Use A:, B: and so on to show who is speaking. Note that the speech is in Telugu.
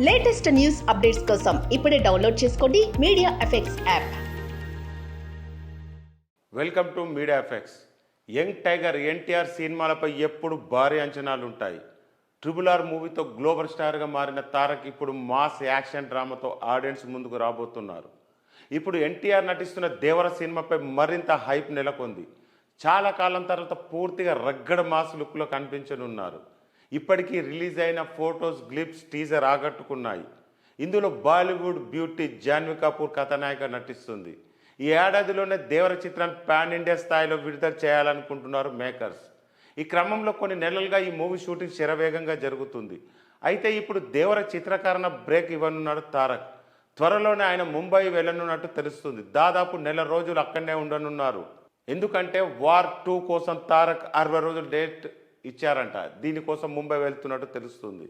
A: లేటెస్ట్ న్యూస్ అప్డేట్స్ కోసం ఇప్పుడే డౌన్లోడ్ చేసుకోండి media effects app.
B: Welcome to media effects. Young tiger NTR సినిమాలపై ఎప్పుడు భారీ అంచనాలు ఉంటాయి. RRR మూవీతో గ్లోబల్ స్టార్గా మారిన తారక్ ఇప్పుడు మాస్ యాక్షన్ డ్రామాతో ఆడియన్స్ ముందుకు రాబోతున్నారు. ఇప్పుడు ఎన్టీఆర్ నటిస్తున్న దేవర సినిమాపై మరింత హైప్ నెలకొంది. చాలా కాలం తర్వాత పూర్తిగా రగ్గడ మాస్ లుక్లో కనిపించనున్నారు. ఇప్పటికీ రిలీజ్ అయిన ఫొటోస్, గ్లిప్స్, టీజర్ ఆకట్టుకున్నాయి. ఇందులో బాలీవుడ్ బ్యూటీ జాన్వీ కపూర్ కథానాయిక నటిస్తుంది. ఈ ఏడాదిలోనే దేవర చిత్రాన్ని పాన్ ఇండియా స్థాయిలో విడుదల చేయాలనుకుంటున్నారు మేకర్స్. ఈ క్రమంలో కొన్ని నెలలుగా ఈ మూవీ షూటింగ్ శరవేగంగా జరుగుతుంది. అయితే ఇప్పుడు దేవర చిత్రీకరణ బ్రేక్ ఇవ్వనున్నాడు తారక్. త్వరలోనే ఆయన ముంబై వెళ్ళనున్నట్టు తెలుస్తుంది. దాదాపు నెల రోజులు అక్కడనే ఉండనున్నారు. ఎందుకంటే వార్ 2 కోసం తారక్ 60 రోజులు డేట్ ఇచ్చారంట. దీనికోసం ముంబై వెళ్తున్నట్టు తెలుస్తుంది.